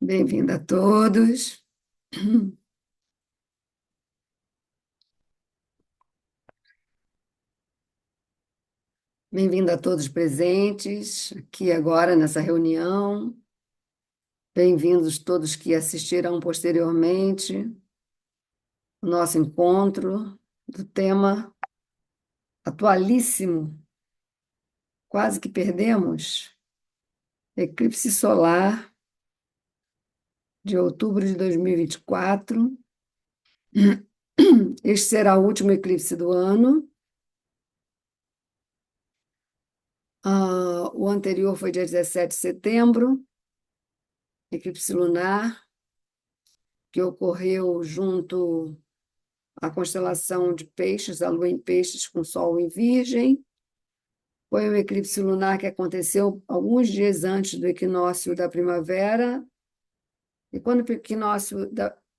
Bem-vindo a todos. Bem-vindo a todos presentes aqui agora nessa reunião. Bem-vindos todos que assistirão posteriormente o nosso encontro do tema atualíssimo, quase que perdemos, eclipse solar de outubro de 2024. Este será o último eclipse do ano. O anterior foi dia 17 de setembro, eclipse lunar, que ocorreu junto à constelação de Peixes, a Lua em Peixes com Sol em Virgem. Foi um eclipse lunar que aconteceu alguns dias antes do equinócio da primavera. E quando o equinócio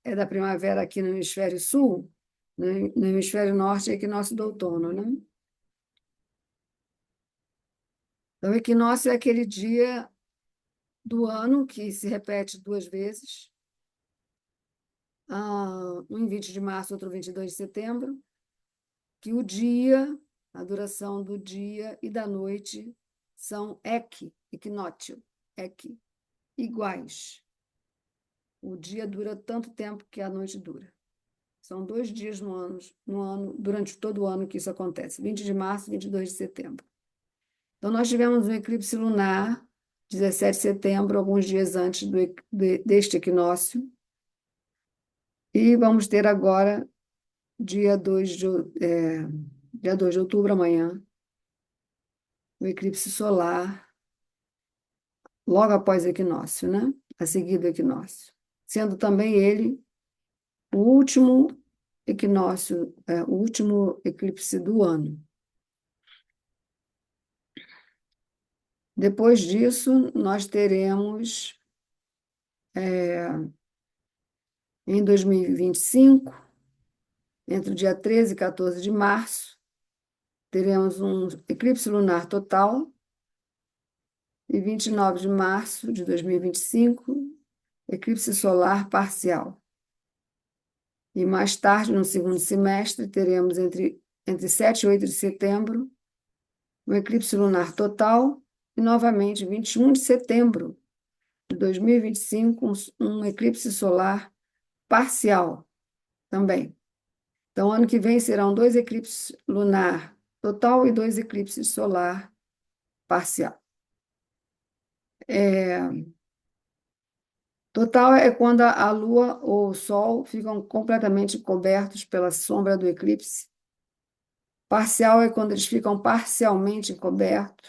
é da primavera aqui no hemisfério sul, no hemisfério norte é equinócio do outono, né? Então, o equinócio é aquele dia do ano que se repete duas vezes, um em 20 de março, outro 22 de setembro, que o dia, a duração do dia e da noite são equinócio, iguais. O dia dura tanto tempo que a noite dura. São 2 dias no ano, durante todo o ano que isso acontece, 20 de março e 22 de setembro. Então, nós tivemos um eclipse lunar, 17 de setembro, alguns dias antes deste equinócio, e vamos ter agora, dia 2 de, é, dia 2 de outubro, amanhã, o eclipse solar, logo após o equinócio, né? A seguir do equinócio. Sendo também ele o último equinócio, o último eclipse do ano. Depois disso, nós teremos, em 2025, entre o dia 13 e 14 de março, teremos um eclipse lunar total, e 29 de março de 2025, eclipse solar parcial. E mais tarde, no segundo semestre, teremos entre 7 e 8 de setembro, um eclipse lunar total, e novamente, 21 de setembro de 2025, um eclipse solar parcial também. Então, ano que vem serão 2 eclipses lunar total e 2 eclipses solar parcial. Total é quando a Lua ou o Sol ficam completamente cobertos pela sombra do eclipse. Parcial é quando eles ficam parcialmente cobertos.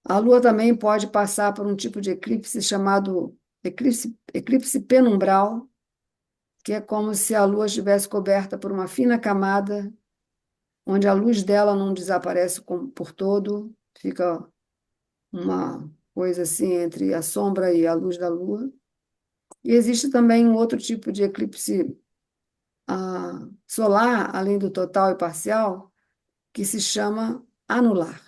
A Lua também pode passar por um tipo de eclipse chamado eclipse penumbral, que é como se a Lua estivesse coberta por uma fina camada, onde a luz dela não desaparece por todo, fica uma coisa assim entre a sombra e a luz da Lua. E existe também um outro tipo de eclipse solar, além do total e parcial, que se chama anular.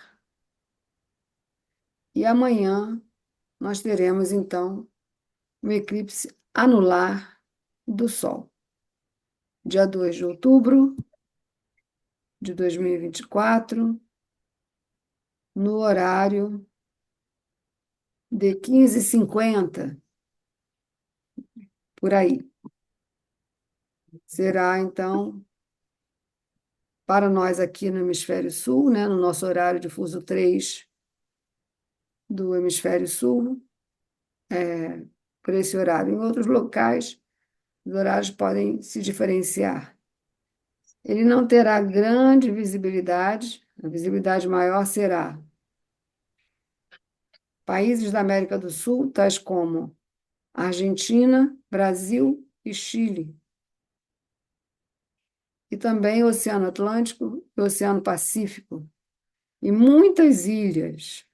E amanhã nós teremos, então, um eclipse anular do Sol, dia 2 de outubro de 2024, no horário de 15h50, por aí. Será, então, para nós aqui no Hemisfério Sul, né, no nosso horário de fuso 3 do Hemisfério Sul, por esse horário. Em outros locais, os horários podem se diferenciar. Ele não terá grande visibilidade, a visibilidade maior será países da América do Sul, tais como Argentina, Brasil e Chile, e também o Oceano Atlântico e o Oceano Pacífico, e muitas ilhas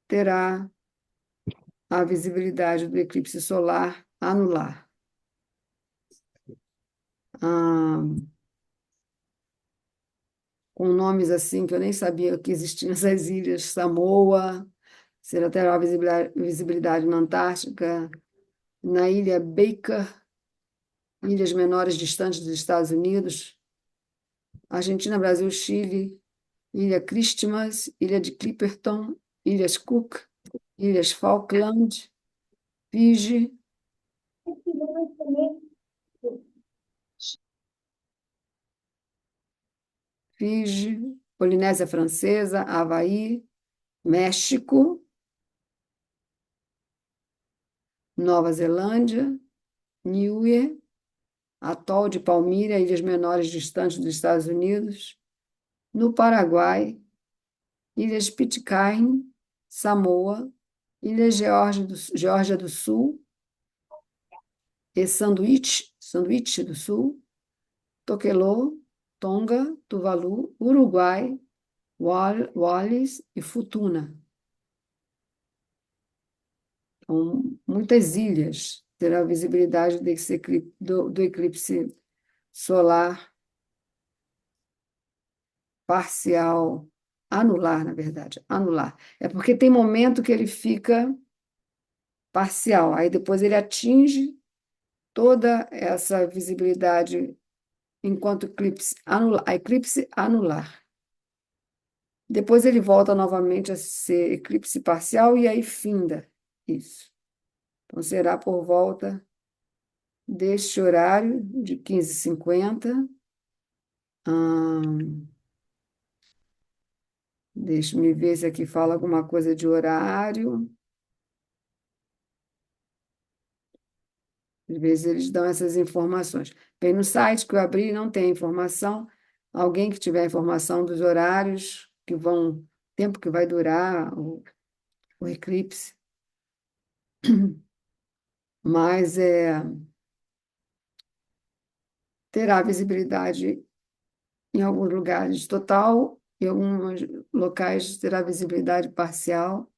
terá a visibilidade do eclipse solar anular. com nomes assim que eu nem sabia que existiam essas ilhas, Samoa, será terá visibilidade na Antártica, na ilha Baker, ilhas menores distantes dos Estados Unidos, Argentina, Brasil, Chile, Ilha Christmas, Ilha de Clipperton, Ilhas Cook, Ilhas Falkland, Fiji, Polinésia Francesa, Havaí, México, Nova Zelândia, Niue, Atol de Palmyra, ilhas menores distantes dos Estados Unidos, no Paraguai, Ilhas Pitcairn, Samoa, Ilha Geórgia do Sul e Sanduíche do Sul, Tokelô, Tonga, Tuvalu, Uruguai, Wallis e Futuna. São muitas ilhas. Terá a visibilidade do eclipse solar parcial, anular, na verdade, anular. É porque tem momento que ele fica parcial, aí depois ele atinge toda essa visibilidade enquanto eclipse anular. Depois ele volta novamente a ser eclipse parcial e aí finda isso. Então será por volta deste horário de 15h50. Deixa-me ver se aqui fala alguma coisa de horário. Às vezes eles dão essas informações. Bem, no site que eu abri não tem informação. Alguém que tiver informação dos horários tempo que vai durar o eclipse, mas terá visibilidade em alguns lugares total, em alguns locais terá visibilidade parcial.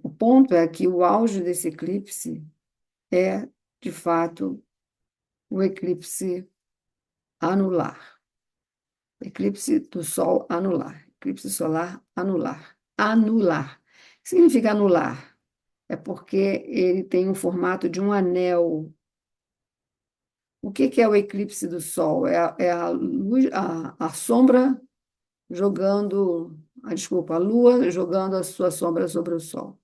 O ponto é que o auge desse eclipse é, de fato, o eclipse anular. Eclipse do Sol anular. Eclipse solar anular. Anular. O que significa anular? É porque ele tem um formato de um anel. O que é o eclipse do Sol? É a luz, a sombra jogando, desculpa, a Lua jogando a sua sombra sobre o Sol.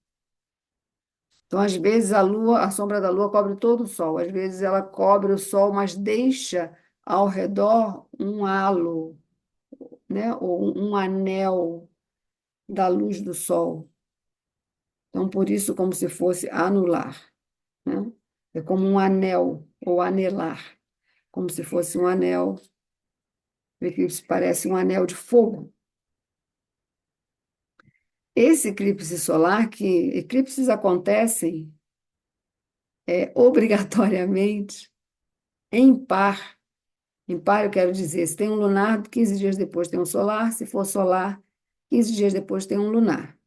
Então, às vezes, a sombra da Lua cobre todo o Sol. Às vezes, ela cobre o Sol, mas deixa ao redor um halo, né? Ou um anel da luz do Sol. Então, por isso, como se fosse anular, né? É como um anel, ou anelar, como se fosse um anel. O eclipse parece um anel de fogo. Esse eclipse solar, que eclipses acontecem obrigatoriamente em par. Em par, eu quero dizer, se tem um lunar, 15 dias depois tem um solar, se for solar, 15 dias depois tem um lunar.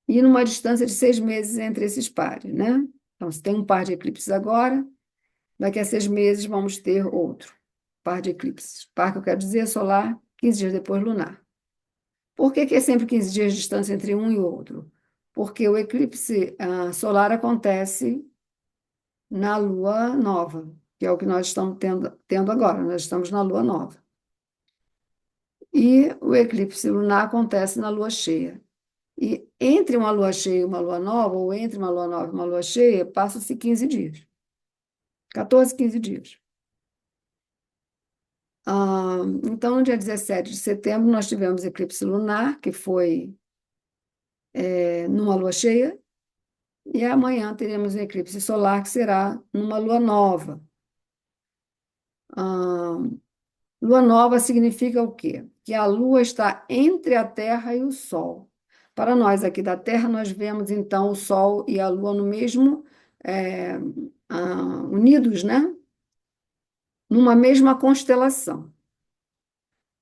E numa distância de 6 meses entre esses pares, né? Então, se tem um par de eclipses agora, daqui a 6 meses vamos ter outro par de eclipses. Par que eu quero dizer solar, 15 dias depois lunar. Por que é sempre 15 dias de distância entre um e outro? Porque o eclipse solar acontece na lua nova, que é o que nós estamos tendo agora. Nós estamos na lua nova. E o eclipse lunar acontece na lua cheia. E entre uma lua cheia e uma lua nova, ou entre uma lua nova e uma lua cheia, passam-se 15 dias. 14, 15 dias. Então, no dia 17 de setembro, nós tivemos eclipse lunar, que foi numa lua cheia, e amanhã teremos um eclipse solar, que será numa lua nova. Ah, Lua nova significa o quê? Que a lua está entre a Terra e o Sol. Para nós aqui da Terra, nós vemos então o Sol e a Lua no mesmo, é, unidos, né? Numa mesma constelação.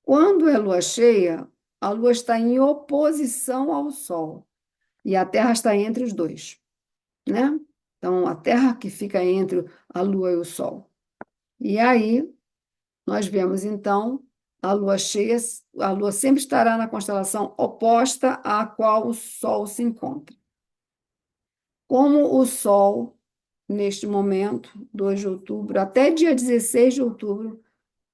Quando é lua cheia, a Lua está em oposição ao Sol e a Terra está entre os dois, né? Então, a Terra que fica entre a Lua e o Sol. E aí, nós vemos então a lua cheia, a lua sempre estará na constelação oposta à qual o Sol se encontra. Como o Sol, neste momento, 2 de outubro, até dia 16 de outubro,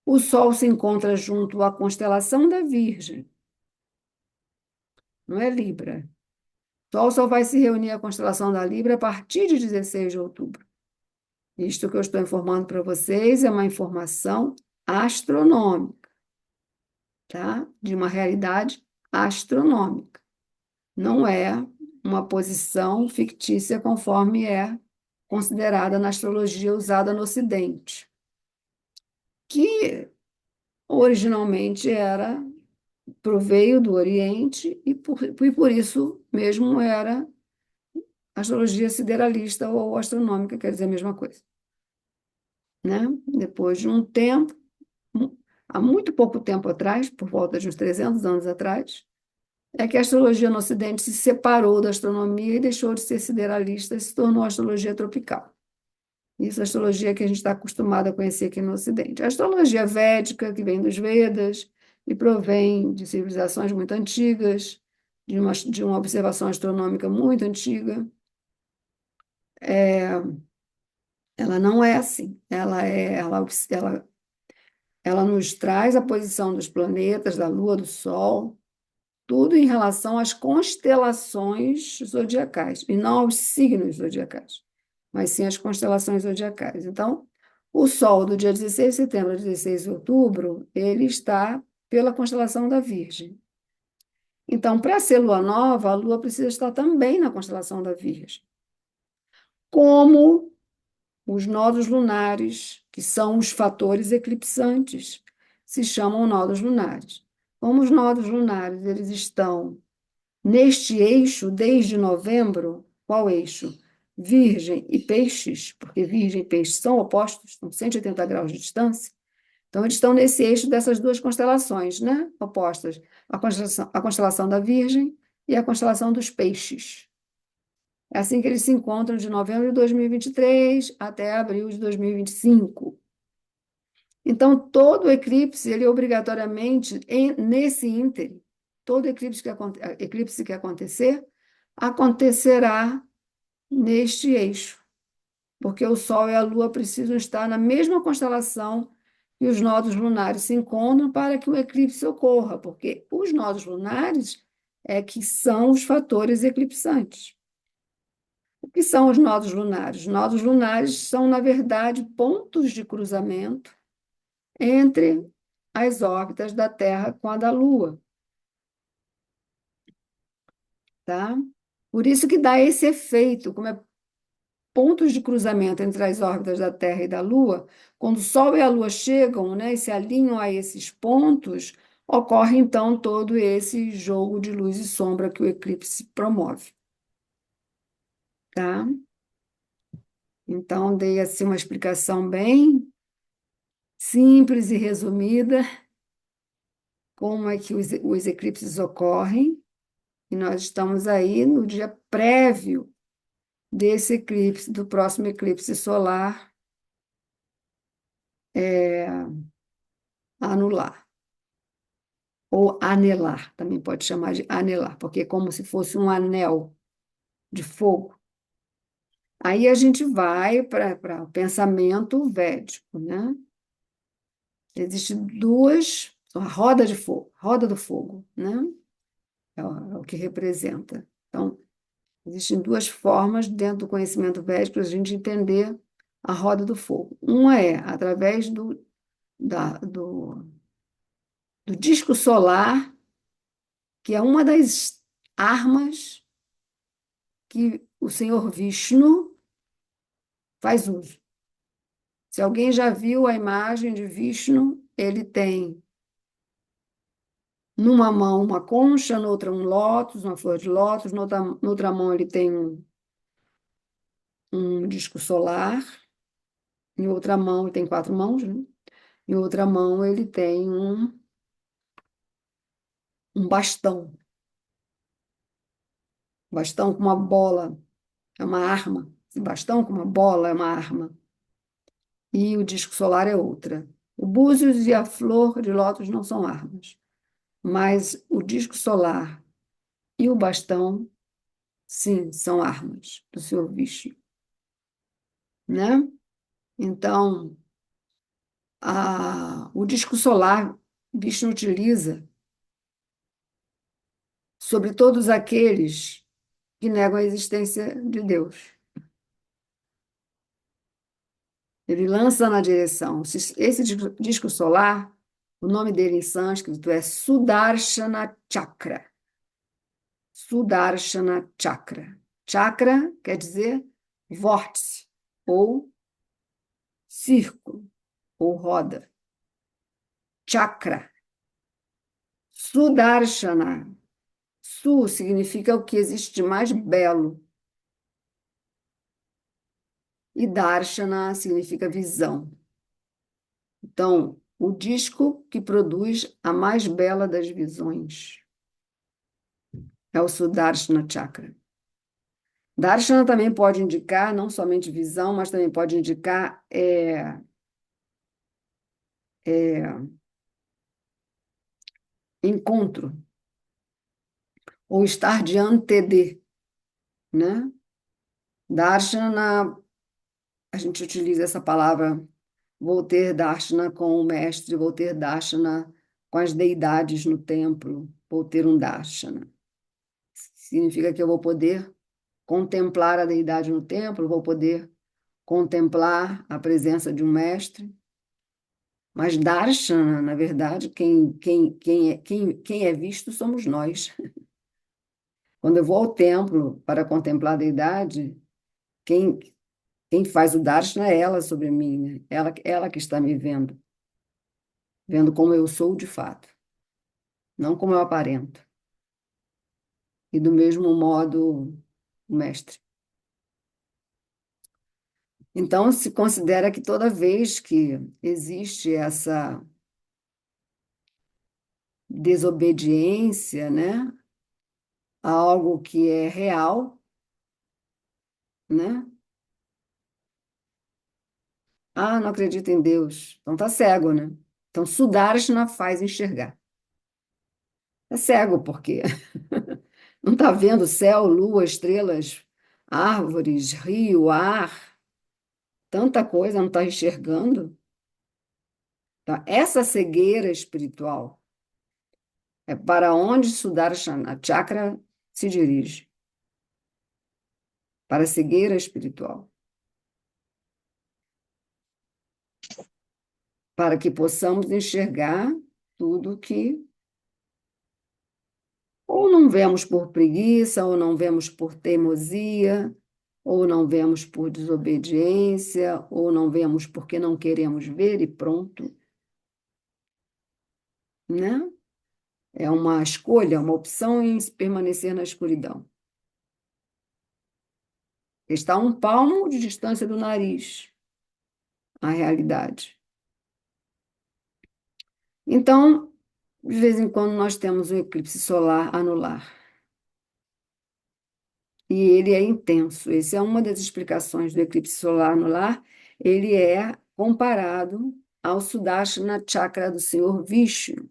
o Sol se encontra junto à constelação da Virgem, não é Libra. O Sol só vai se reunir à constelação da Libra a partir de 16 de outubro. Isto que eu estou informando para vocês é uma informação astronômica, tá? De uma realidade astronômica. Não é uma posição fictícia conforme é considerada na astrologia usada no Ocidente, que originalmente proveio do Oriente e por isso mesmo era astrologia sideralista ou astronômica, quer dizer a mesma coisa, né? Depois de um tempo, mu- há muito pouco tempo atrás, por volta de uns 300 anos atrás, é que a astrologia no Ocidente se separou da astronomia e deixou de ser sideralista e se tornou astrologia tropical. Isso é a astrologia que a gente está acostumado a conhecer aqui no Ocidente. A astrologia védica, que vem dos Vedas e provém de civilizações muito antigas, de uma observação astronômica muito antiga, ela não é assim. Ela nos traz a posição dos planetas, da Lua, do Sol, tudo em relação às constelações zodiacais, e não aos signos zodiacais, mas sim às constelações zodiacais. Então, o Sol, do dia 16 de setembro a 16 de outubro, ele está pela constelação da Virgem. Então, para ser lua nova, a Lua precisa estar também na constelação da Virgem. Como os nodos lunares, que são os fatores eclipsantes, se chamam nodos lunares. Como os nodos lunares eles estão neste eixo desde novembro, qual eixo? Virgem e Peixes, porque Virgem e Peixes são opostos, são 180 graus de distância. Então, eles estão nesse eixo dessas duas constelações, né? Opostas, a constelação da Virgem e a constelação dos Peixes. É assim que eles se encontram de novembro de 2023 até abril de 2025. Então, todo eclipse, ele obrigatoriamente, nesse ínterim, todo eclipse que acontecer, acontecerá neste eixo, porque o Sol e a Lua precisam estar na mesma constelação que os nodos lunares se encontram para que o eclipse ocorra, porque os nodos lunares é que são os fatores eclipsantes. O que são os nodos lunares? Os nodos lunares são, na verdade, pontos de cruzamento entre as órbitas da Terra com a da Lua, tá? Por isso que dá esse efeito, como é pontos de cruzamento entre as órbitas da Terra e da Lua, quando o Sol e a Lua chegam, né, e se alinham a esses pontos, ocorre então todo esse jogo de luz e sombra que o eclipse promove, tá? Então, dei assim uma explicação bem simples e resumida, como é que os eclipses ocorrem, e nós estamos aí no dia prévio desse eclipse, do próximo eclipse solar anular, ou anelar, também pode chamar de anelar, porque é como se fosse um anel de fogo. Aí a gente vai para o pensamento védico, né? Existem duas, a roda de fogo, roda do fogo, né? É o que representa. Então, existem duas formas dentro do conhecimento védico para a gente entender a roda do fogo. Uma é através do disco solar, que é uma das armas que o Senhor Vishnu faz uso. Se alguém já viu a imagem de Vishnu, ele tem numa mão uma concha, noutra um lótus, uma flor de lótus, noutra mão ele tem um disco solar, em outra mão ele tem 4 mãos, né? Em outra mão ele tem um bastão com uma bola, é uma arma. Esse bastão com uma bola é uma arma. E o disco solar é outra. O búzios e a flor de lótus não são armas, mas o disco solar e o bastão, sim, são armas do Senhor Vishnu, né? Então, o disco solar Vishnu utiliza sobre todos aqueles que negam a existência de Deus. Ele lança na direção. Esse disco solar, o nome dele em sânscrito é Sudarshana Chakra. Sudarshana Chakra. Chakra quer dizer vórtice, ou círculo, ou roda. Chakra. Sudarshana. Su significa o que existe de mais belo. E Darshana significa visão. Então, o disco que produz a mais bela das visões é o Sudarshana Chakra. Darshana também pode indicar não somente visão, mas também pode indicar é, encontro, ou estar diante de, né? Darshana, a gente utiliza essa palavra, vou ter Darshana com o mestre, vou ter Darshana com as deidades no templo, vou ter um Darshana. Significa que eu vou poder contemplar a deidade no templo, vou poder contemplar a presença de um mestre. Mas Darshana, na verdade, quem é visto somos nós. Quando eu vou ao templo para contemplar a deidade, quem, quem faz o Darshana é ela sobre mim, né? Ela que está me vendo, vendo como eu sou de fato, não como eu aparento. E do mesmo modo, o mestre. Então, se considera que toda vez que existe essa desobediência, né, a algo que é real, né? Ah, não acredito em Deus. Então tá cego, né? Então Sudarshana faz enxergar. É cego porque não está vendo céu, lua, estrelas, árvores, rio, ar, tanta coisa, não está enxergando. Então, essa cegueira espiritual é para onde Sudarshana Chakra se dirige, para a cegueira espiritual, para que possamos enxergar tudo que ou não vemos por preguiça, ou não vemos por teimosia, ou não vemos por desobediência, ou não vemos porque não queremos ver e pronto, né? É uma escolha, uma opção em permanecer na escuridão. Está a um palmo de distância do nariz, a realidade. Então, de vez em quando, nós temos um eclipse solar anular. E ele é intenso. Essa é uma das explicações do eclipse solar anular. Ele é comparado ao Sudarshana Chakra do Senhor Vishnu.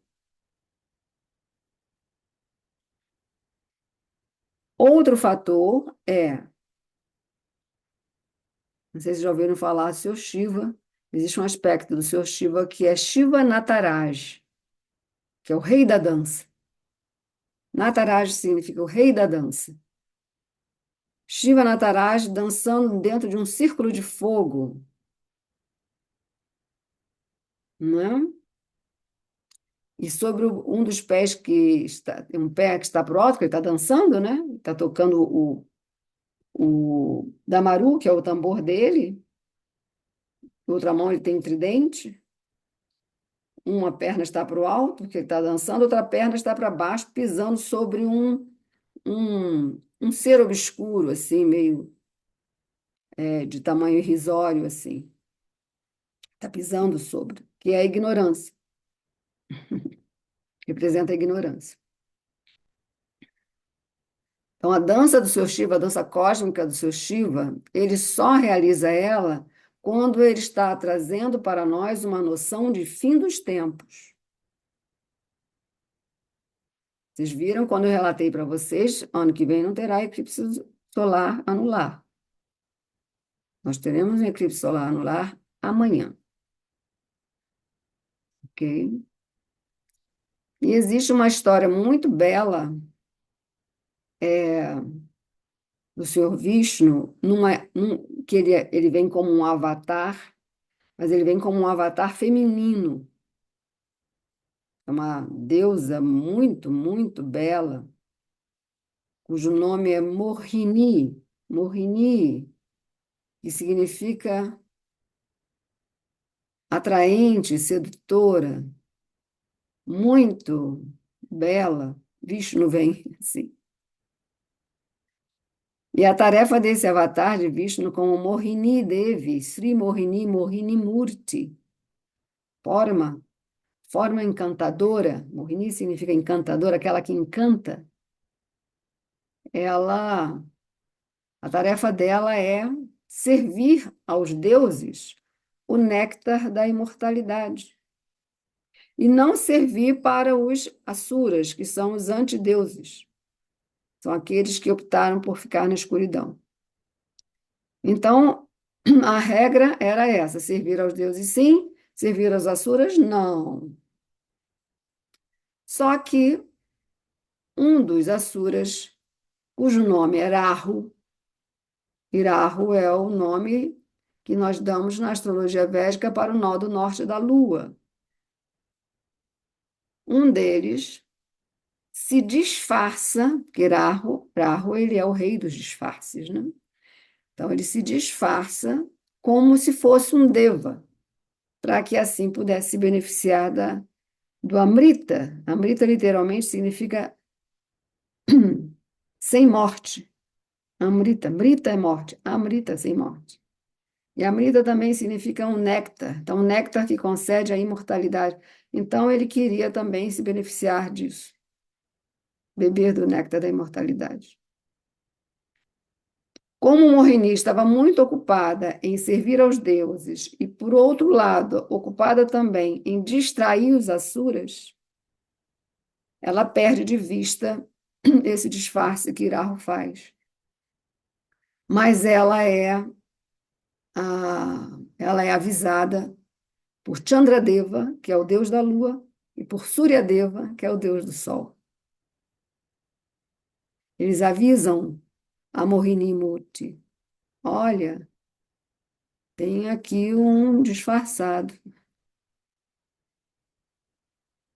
Outro fator é, não sei se já ouviram falar do Senhor Shiva, existe um aspecto do Senhor Shiva que é Shiva Nataraj, que é o rei da dança. Nataraj significa o rei da dança. Shiva Nataraj dançando dentro de um círculo de fogo, não é? E sobre um dos pés que está, um pé que está para o alto, que ele está dançando, né? Está tocando o damaru, que é o tambor dele. Na outra mão ele tem um tridente. Uma perna está para o alto, que ele está dançando, outra perna está para baixo, pisando sobre um ser obscuro, assim, meio de tamanho irrisório, assim. Está pisando sobre, que é a ignorância, representa a ignorância. Então, a dança do seu Shiva, a dança cósmica do seu Shiva, ele só realiza ela quando ele está trazendo para nós uma noção de fim dos tempos. Vocês viram quando eu relatei para vocês, ano que vem não terá eclipse solar anular. Nós teremos um eclipse solar anular amanhã, ok? E existe uma história muito bela do Senhor Vishnu, que ele vem como um avatar, mas ele vem como um avatar feminino. É uma deusa muito, muito bela, cujo nome é Mohini. Mohini, que significa atraente, sedutora, muito bela. Vishnu vem assim. E a tarefa desse avatar de Vishnu como Mohini Devi, Sri Mohini, Mohini Murti, forma, forma encantadora, Mohini significa encantadora, aquela que encanta, ela, a tarefa dela é servir aos deuses o néctar da imortalidade. E não servir para os asuras, que são os antideuses. São aqueles que optaram por ficar na escuridão. Então, a regra era essa: servir aos deuses, sim, servir aos asuras, não. Só que um dos asuras, cujo nome era Rahu, e Rahu é o nome que nós damos na astrologia védica para o nó do norte da Lua. Um deles se disfarça, porque Rahu ele é o rei dos disfarces, né? Então, ele se disfarça como se fosse um deva, para que assim pudesse se beneficiar do Amrita. Amrita literalmente significa sem morte. Amrita, Amrita é morte, Amrita sem morte. E Amrita também significa um néctar, então um néctar que concede a imortalidade. Então ele queria também se beneficiar disso, beber do néctar da imortalidade. Como Morini estava muito ocupada em servir aos deuses e, por outro lado, ocupada também em distrair os asuras, ela perde de vista esse disfarce que Irahu faz. Mas ela é avisada por Chandradeva, que é o deus da lua, e por Suryadeva, que é o deus do sol. Eles avisam a Mohini Murti: olha, tem aqui um disfarçado.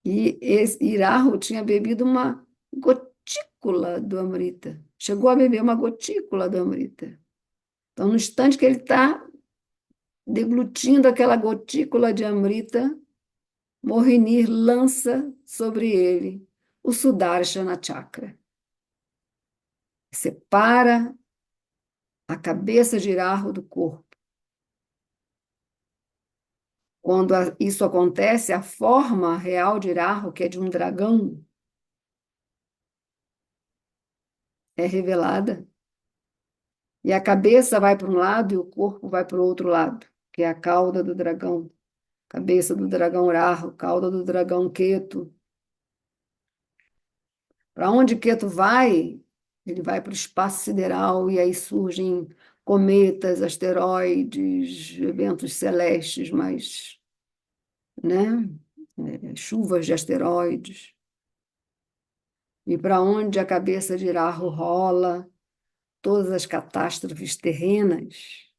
E Irahu tinha bebido uma gotícula do Amrita. Chegou a beber uma gotícula do Amrita. Então, no instante que ele está deglutindo aquela gotícula de Amrita, Mohinir lança sobre ele o Sudarshana Chakra. Separa a cabeça de Irahu do corpo. Quando isso acontece, a forma real de Irahu, que é de um dragão, é revelada. E a cabeça vai para um lado e o corpo vai para o outro lado, que é a cauda do dragão. Cabeça do dragão Rahu, cauda do dragão Ketu. Para onde Ketu vai, ele vai para o espaço sideral e aí surgem cometas, asteroides, eventos celestes, mas, né? Chuvas de asteroides. E para onde a cabeça de Rahu rola, todas as catástrofes terrenas.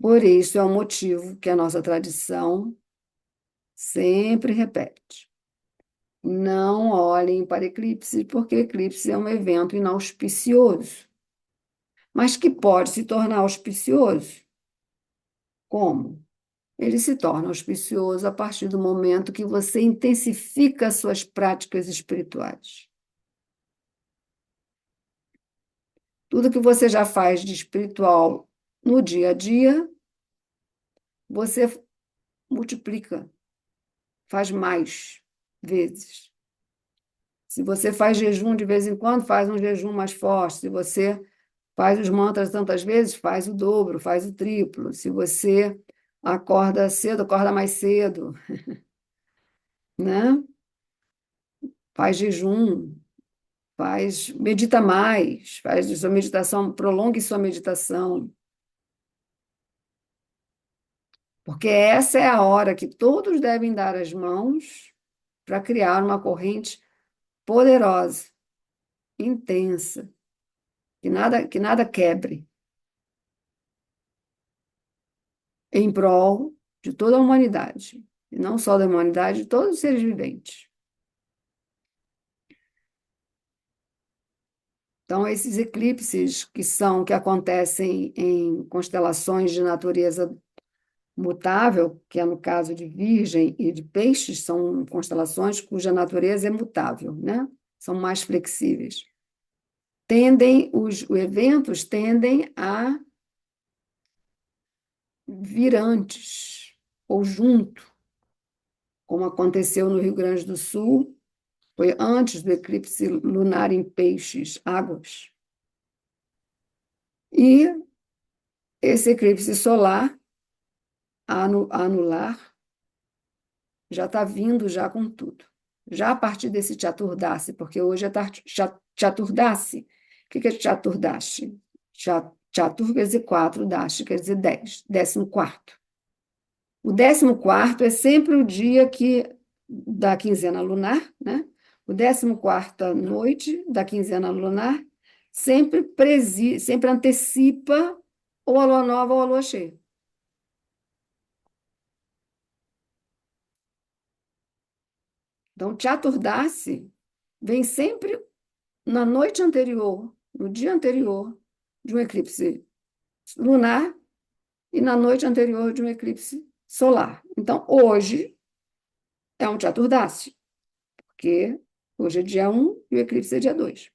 Por isso é o motivo que a nossa tradição sempre repete. Não olhem para eclipse, porque eclipse é um evento inauspicioso, mas que pode se tornar auspicioso. Como? Ele se torna auspicioso a partir do momento que você intensifica suas práticas espirituais. Tudo que você já faz de espiritual no dia a dia, você multiplica, faz mais vezes. Se você faz jejum de vez em quando, faz um jejum mais forte. Se você Faz os mantras tantas vezes, faz o dobro, faz o triplo. Se você acorda cedo, acorda mais cedo, né? Faz jejum, medita mais, faz sua meditação, prolongue sua meditação, porque essa é a hora que todos devem dar as mãos para criar uma corrente poderosa, intensa, que nada quebre, em prol de toda a humanidade, e não só da humanidade, de todos os seres viventes. Então, esses eclipses que acontecem em constelações de natureza mutável, que é no caso de Virgem e de Peixes, são constelações cuja natureza é mutável, né? São mais flexíveis. Os eventos tendem a vir antes ou junto, como aconteceu no Rio Grande do Sul, foi antes do eclipse lunar em Peixes, Águas. E esse eclipse solar anular já está vindo já com tudo. Já a partir desse Chaturdasi, porque hoje é Chaturdasi. O que é Chaturdasi? Chatur quer dizer 4, Dashi quer dizer 10, 14º. O 14º é sempre o dia da quinzena lunar, né? O 14ª noite da quinzena lunar sempre antecipa ou a lua nova ou a lua cheia. Então, Chaturdasi vem sempre na noite anterior, no dia anterior de um eclipse lunar e na noite anterior de um eclipse solar. Então, hoje é um Chaturdasi, porque hoje é dia 1 e o eclipse é dia 2.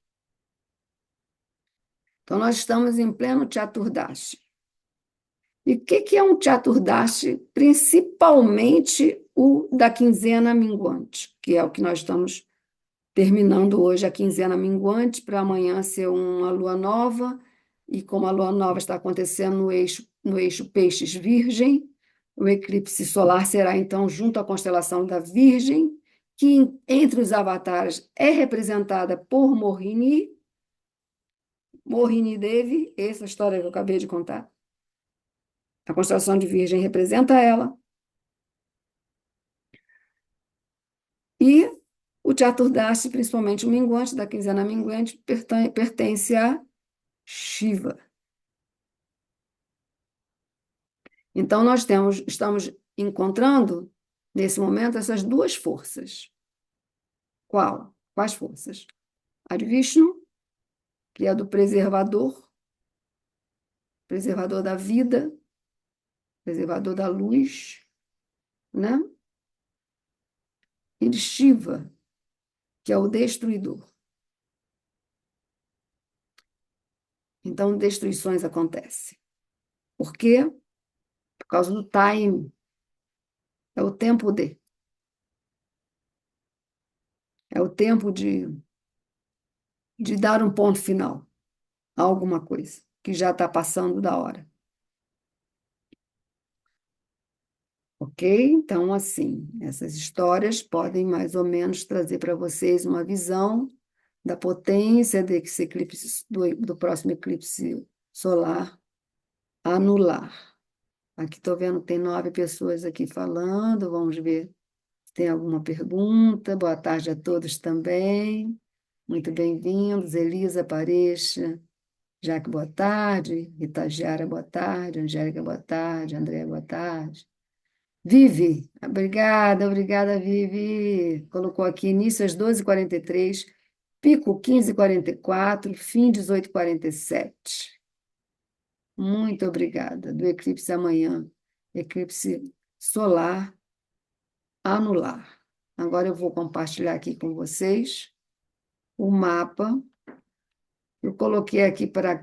Então, nós estamos em pleno Chaturdasi. E o que é um Chaturdasi? Principalmente o da quinzena minguante, que é o que nós estamos terminando hoje, a quinzena minguante, para amanhã ser uma lua nova. E como a lua nova está acontecendo no eixo Peixes-Virgem, o eclipse solar será, então, junto à constelação da Virgem, que entre os avatares é representada por Mohini Devi, essa história que eu acabei de contar. A constelação de Virgem representa ela. E o Chaturdasi, principalmente o minguante, da quinzena minguante, pertence a Shiva. Então, estamos encontrando, nesse momento, essas duas forças. Quais forças? A de Vishnu, que é do preservador da vida, preservador da luz, né? E de Shiva, que é o destruidor. Então, destruições acontecem. Por quê? Por causa do time. É o tempo de. É o tempo de dar um ponto final a alguma coisa que já está passando da hora. Ok? Então, assim, essas histórias podem mais ou menos trazer para vocês uma visão da potência desse eclipse, do próximo eclipse solar anular. Aqui estou vendo que tem 9 pessoas aqui falando, vamos ver se tem alguma pergunta. Boa tarde a todos também. Muito bem-vindos. Elisa Parecha, Jaque, boa tarde. Rita Giara, boa tarde. Angélica, boa tarde. Andréia, boa tarde. Vivi, obrigada, Vivi. Colocou aqui início às 12h43, pico 15h44, fim 18h47. Muito obrigada. Do eclipse amanhã, eclipse solar anular. Agora eu vou compartilhar aqui com vocês o mapa. Eu coloquei aqui para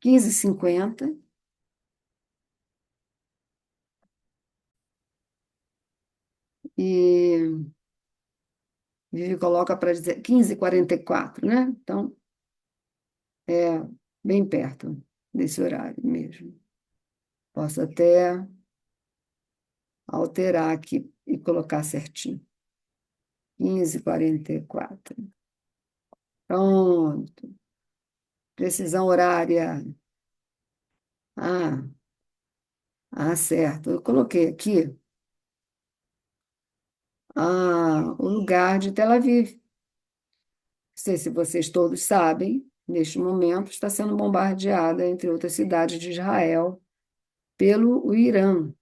15h50. E Vivi coloca para 15h44, né? Então, bem perto desse horário mesmo. Posso até alterar aqui e colocar certinho. 15h44. Pronto. Precisão horária. Ah, certo. Eu coloquei aqui o lugar de Tel Aviv. Não sei se vocês todos sabem, neste momento está sendo bombardeada, entre outras cidades de Israel, pelo Irã.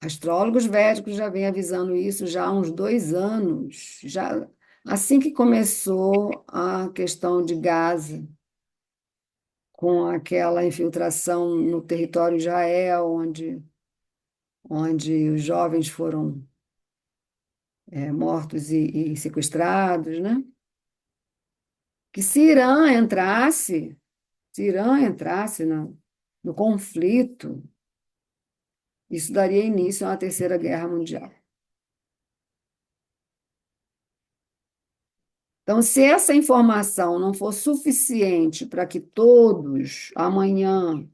Astrólogos védicos já vêm avisando isso já há uns 2 anos, já assim que começou a questão de Gaza, com aquela infiltração no território de Israel, onde os jovens foram mortos e sequestrados, né? Que se Irã entrasse no conflito, isso daria início a uma terceira guerra mundial. Então, se essa informação não for suficiente para que todos, amanhã,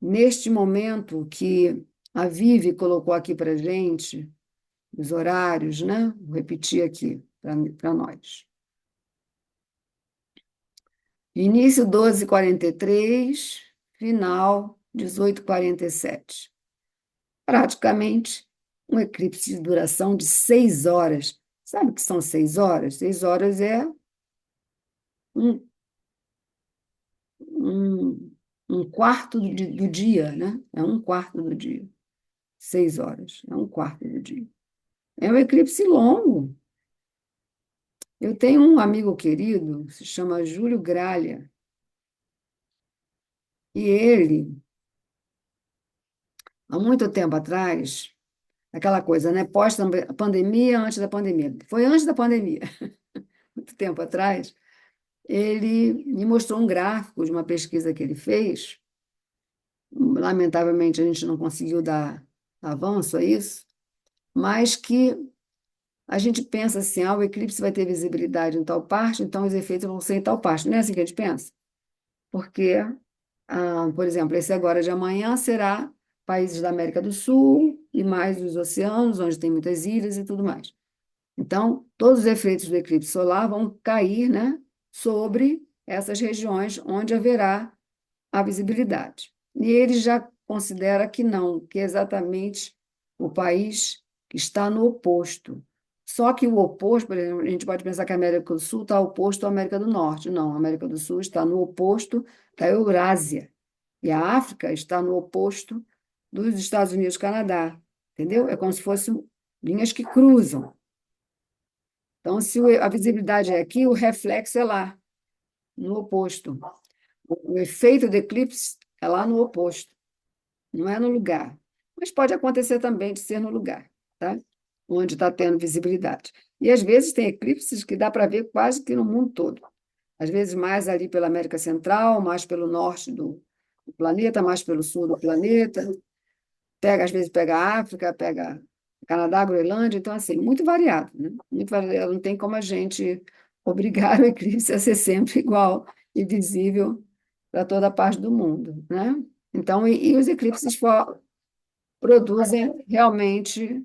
neste momento que a Vivi colocou aqui para a gente, os horários, né? Vou repetir aqui para nós. Início 12h43, final 18h47. Praticamente um eclipse de duração de 6 horas. Sabe o que são 6 horas? 6 horas é um, um, um quarto do dia, né? É um quarto do dia. 6 horas, é um quarto do dia. É um eclipse longo. Eu tenho um amigo querido, se chama Júlio Gralha, e ele, há muito tempo atrás, aquela coisa, né? Pós-pandemia, antes da pandemia. Foi antes da pandemia, muito tempo atrás, ele me mostrou um gráfico de uma pesquisa que ele fez. Lamentavelmente, a gente não conseguiu dar avanço a isso, mas que a gente pensa assim, o eclipse vai ter visibilidade em tal parte, então os efeitos vão ser em tal parte. Não é assim que a gente pensa? Porque, por exemplo, esse agora de amanhã será países da América do Sul e mais os oceanos, onde tem muitas ilhas e tudo mais. Então, todos os efeitos do eclipse solar vão cair, né, sobre essas regiões onde haverá a visibilidade. E ele já considera que não, que é exatamente o país que está no oposto. Só que o oposto, por exemplo, a gente pode pensar que a América do Sul está oposto à América do Norte. Não, a América do Sul está no oposto da Eurásia. E a África está no oposto dos Estados Unidos e Canadá. Entendeu? É como se fossem linhas que cruzam. Então, se a visibilidade é aqui, o reflexo é lá, no oposto. O efeito do eclipse é lá no oposto, não é no lugar. Mas pode acontecer também de ser no lugar, tá? Onde está tendo visibilidade. E às vezes tem eclipses que dá para ver quase que no mundo todo. Às vezes mais ali pela América Central, mais pelo norte do planeta, mais pelo sul do planeta. Às vezes pega a África, pega Canadá, Groenlândia, então assim, muito variado, né? Muito variado. Não tem como a gente obrigar o eclipse a ser sempre igual e visível para toda parte do mundo, né? Então, e os eclipses produzem realmente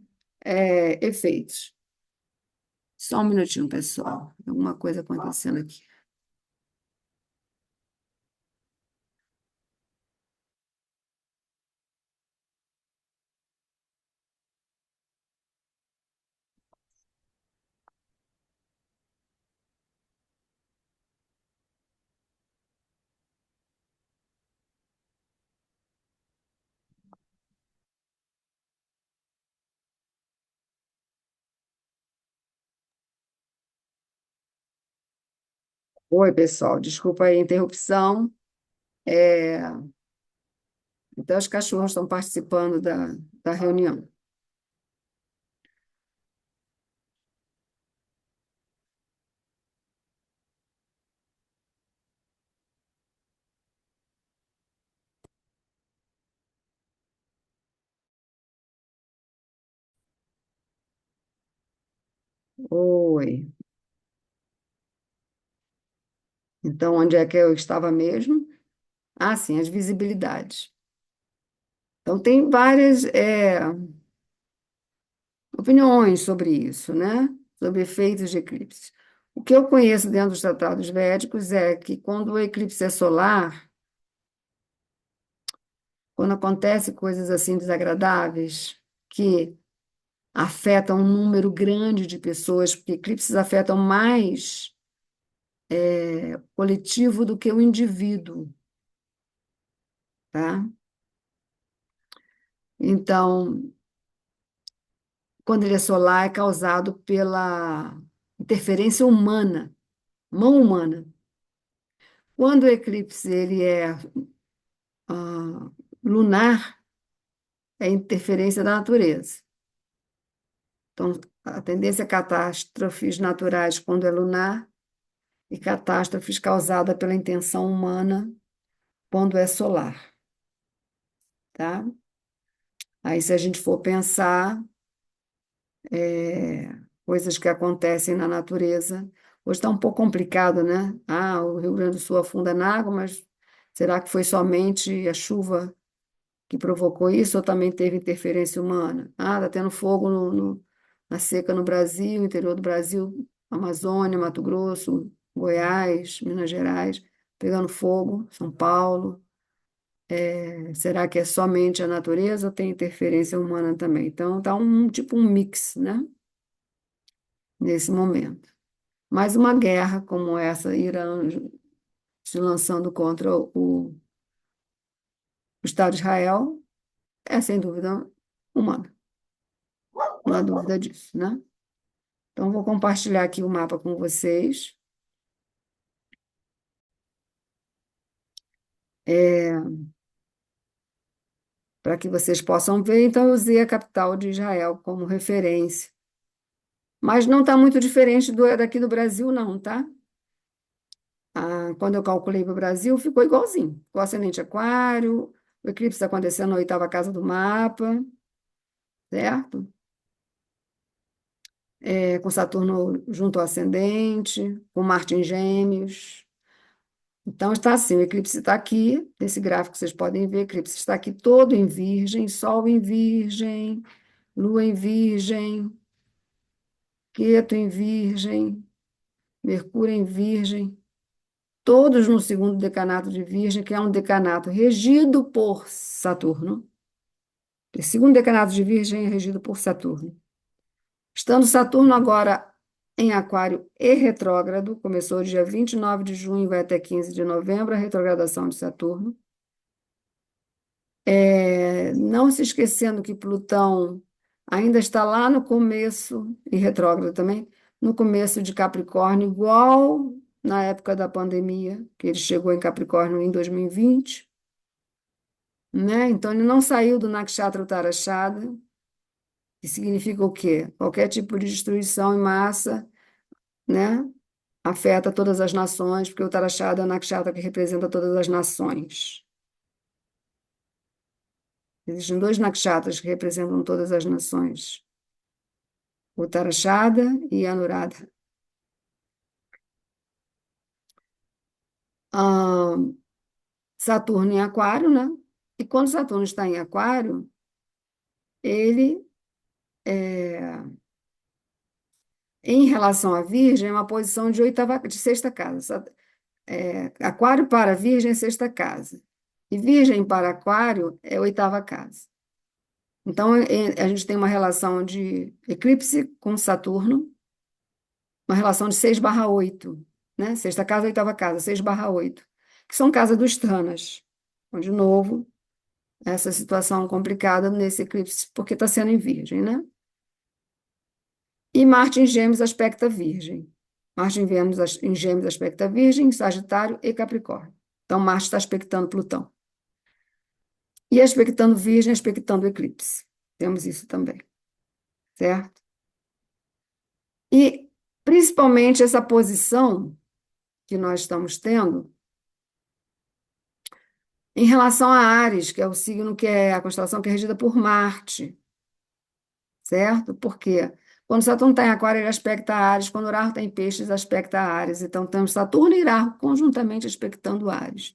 efeitos. Só um minutinho, pessoal. Alguma coisa acontecendo aqui. Oi, pessoal. Desculpa aí a interrupção. É, Até os cachorros estão participando da reunião. Oi. Então, onde é que eu estava mesmo? Ah, sim, as visibilidades. Então, tem várias opiniões sobre isso, né? Sobre efeitos de eclipses. O que eu conheço dentro dos tratados védicos é que quando o eclipse é solar, quando acontece coisas assim desagradáveis, que afetam um número grande de pessoas, porque eclipses afetam mais coletivo do que o indivíduo, tá? Então, quando ele é solar, é causado pela interferência humana, mão humana. Quando o eclipse ele é ah, lunar, é interferência da natureza. Então, a tendência a catástrofes naturais quando é lunar e catástrofes causadas pela intenção humana quando é solar, tá? Aí, se a gente for pensar, coisas que acontecem na natureza, hoje está um pouco complicado, né? Ah, o Rio Grande do Sul afunda na água, mas será que foi somente a chuva que provocou isso ou também teve interferência humana? Ah, está tendo fogo na seca no Brasil, interior do Brasil, Amazônia, Mato Grosso, Goiás, Minas Gerais, pegando fogo, São Paulo. Será que é somente a natureza ou tem interferência humana também? Então, está um tipo um mix, né? Nesse momento. Mas uma guerra como essa, Irã se lançando contra o Estado de Israel, é sem dúvida humana. Não há dúvida disso, né? Então, vou compartilhar aqui o mapa com vocês, para que vocês possam ver. Então, eu usei a capital de Israel como referência. Mas não está muito diferente daqui do Brasil, não, tá? Ah, quando eu calculei para o Brasil, ficou igualzinho. Ficou ascendente aquário, o eclipse está acontecendo na oitava casa do mapa, certo? Com Saturno junto ao ascendente, com Marte em Gêmeos. Então, está assim: o eclipse está aqui, nesse gráfico vocês podem ver, o eclipse está aqui todo em Virgem, Sol em Virgem, Lua em Virgem, Queto em Virgem, Mercúrio em Virgem, todos no segundo decanato de Virgem, que é um decanato regido por Saturno. O segundo decanato de Virgem é regido por Saturno. Estando Saturno agora em Aquário e retrógrado, começou dia 29 de junho, vai até 15 de novembro, a retrogradação de Saturno. Não se esquecendo que Plutão ainda está lá no começo, e retrógrado também, no começo de Capricórnio, igual na época da pandemia, que ele chegou em Capricórnio em 2020, né? Então, ele não saiu do Nakshatra Uttarashada, que significa o quê? Qualquer tipo de destruição em massa, né? Afeta todas as nações, porque o Uttarashada é o nakshatra que representa todas as nações. Existem dois nakshatras que representam todas as nações, o Uttarashada e Anuradha. Ah, Saturno em Aquário, né? E quando Saturno está em Aquário, ele, em relação à Virgem, é uma posição de sexta casa. Aquário para Virgem é sexta casa. E Virgem para Aquário é oitava casa. Então, a gente tem uma relação de eclipse com Saturno, uma relação de 6/8, né? Sexta casa, oitava casa, 6/8, que são casas dos Tanas. Então, de novo, essa situação complicada nesse eclipse, porque está sendo em Virgem, né? E Marte em Gêmeos aspecta Virgem. Marte em Gêmeos aspecta Virgem, Sagitário e Capricórnio. Então, Marte está aspectando Plutão. E aspectando Virgem, aspectando eclipse. Temos isso também, certo? E, principalmente, essa posição que nós estamos tendo em relação a Áries, que é o signo que é a constelação que é regida por Marte, certo? Por quê? Quando Saturno está em Aquário, ele aspecta Áries. Quando Urano está em Peixes, aspecta Áries. Então, temos Saturno e Urano conjuntamente aspectando Áries.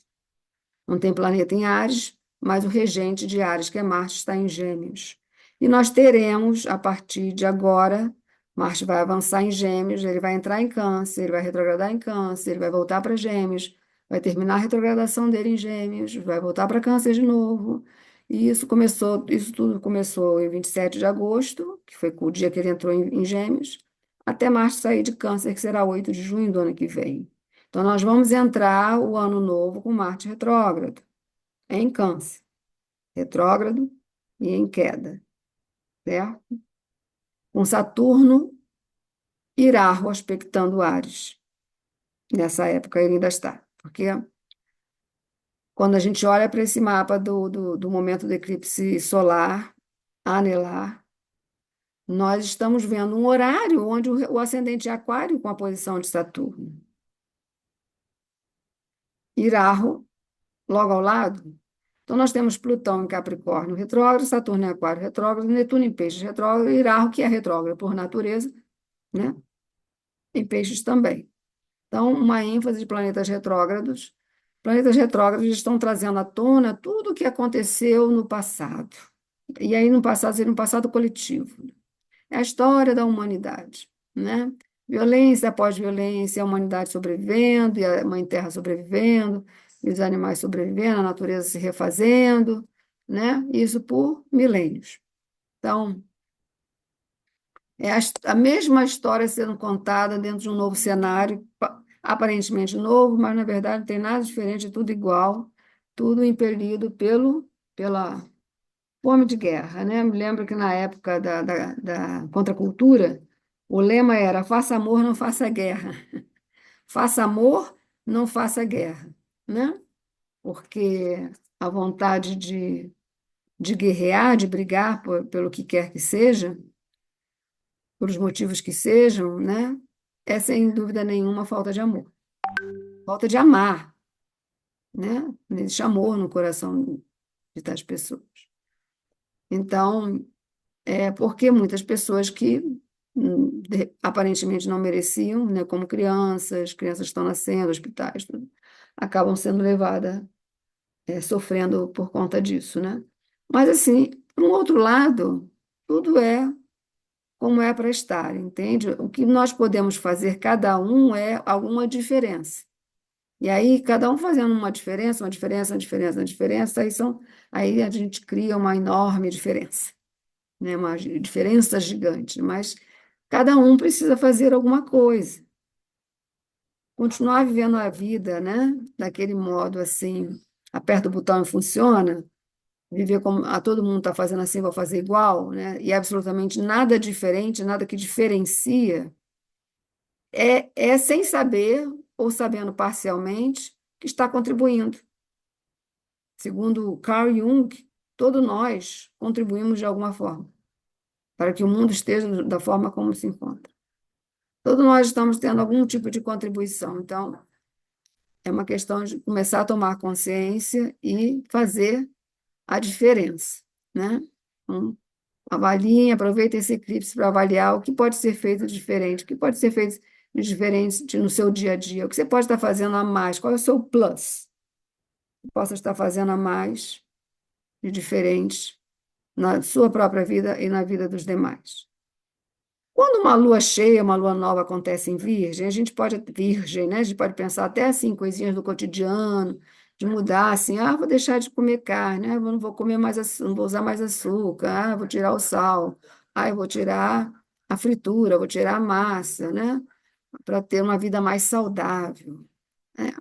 Não tem planeta em Áries, mas o regente de Áries, que é Marte, está em Gêmeos. E nós teremos, a partir de agora, Marte vai avançar em Gêmeos, ele vai entrar em Câncer, ele vai retrogradar em Câncer, ele vai voltar para Gêmeos, vai terminar a retrogradação dele em Gêmeos, vai voltar para Câncer de novo. E isso tudo começou em 27 de agosto, que foi o dia que ele entrou em Gêmeos, até Marte sair de Câncer, que será 8 de junho do ano que vem. Então, nós vamos entrar o ano novo com Marte retrógrado, em Câncer, retrógrado e em queda, certo? Com Saturno Iraho aspectando Áries. Nessa época ele ainda está. Porque quando a gente olha para esse mapa do momento do eclipse solar, anelar, nós estamos vendo um horário onde o ascendente é Aquário com a posição de Saturno. Iraho, logo ao lado. Então, nós temos Plutão em Capricórnio retrógrado, Saturno em Aquário retrógrado, Netuno em Peixes retrógrado, e Iraho, que é retrógrado por natureza, né? Em Peixes também. Então, uma ênfase de planetas retrógrados. Planetas retrógrados estão trazendo à tona tudo o que aconteceu no passado. E aí, no passado, seria um passado coletivo. É a história da humanidade, né? Violência após violência, a humanidade sobrevivendo, e a Mãe Terra sobrevivendo, e os animais sobrevivendo, a natureza se refazendo, né? Isso por milênios. Então, é a mesma história sendo contada dentro de um novo cenário, aparentemente novo, mas na verdade não tem nada diferente, é tudo igual, tudo impelido pela fome de guerra, né? Me lembro que na época da contracultura, o lema era: faça amor, não faça guerra. Faça amor, não faça guerra, né? Porque a vontade de guerrear, de brigar pelo que quer que seja, por os motivos que sejam, né? É sem dúvida nenhuma falta de amor. Falta de amar, né? Não existe amor no coração de tais pessoas. Então, é porque muitas pessoas que aparentemente não mereciam, né, como crianças estão nascendo, hospitais, tudo, acabam sendo levadas, sofrendo por conta disso, né? Mas, assim, por um outro lado, tudo é como é para estar, entende? O que nós podemos fazer, cada um, é alguma diferença. E aí, cada um fazendo uma diferença, uma diferença, uma diferença, uma diferença, aí a gente cria uma enorme diferença, né? Uma diferença gigante, mas cada um precisa fazer alguma coisa, continuar vivendo a vida, né? Daquele modo assim, aperta o botão e funciona, viver como todo mundo está fazendo assim, vou fazer igual, né? E absolutamente nada diferente, nada que diferencia, é sem saber ou sabendo parcialmente que está contribuindo. Segundo Carl Jung, todos nós contribuímos de alguma forma para que o mundo esteja da forma como se encontra. Todos nós estamos tendo algum tipo de contribuição. Então, é uma questão de começar a tomar consciência e fazer a diferença, né? Então, avaliem, aproveitem esse eclipse para avaliar o que pode ser feito de diferente, o que pode ser feito de diferente no seu dia a dia, o que você pode estar fazendo a mais, qual é o seu plus, que possa estar fazendo a mais de diferente na sua própria vida e na vida dos demais. Quando uma lua cheia, uma lua nova acontece em Virgem, Virgem, né? A gente pode pensar até assim, coisinhas do cotidiano, de mudar assim, vou deixar de comer carne, não vou comer mais, não vou usar mais açúcar, vou tirar o sal, eu vou tirar a fritura, vou tirar a massa, né? Para ter uma vida mais saudável, né?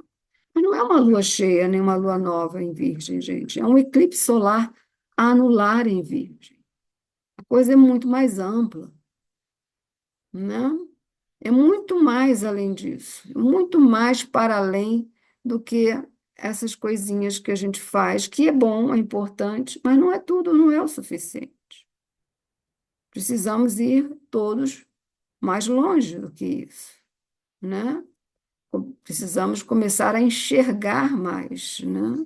Mas não é uma lua cheia, nem uma lua nova em Virgem, gente. É um eclipse solar anular em Virgem. A coisa é muito mais ampla, né? É muito mais além disso, muito mais para além do que essas coisinhas que a gente faz, que é bom, é importante, mas não é tudo, não é o suficiente. Precisamos ir todos mais longe do que isso, né? Precisamos começar a enxergar mais, né?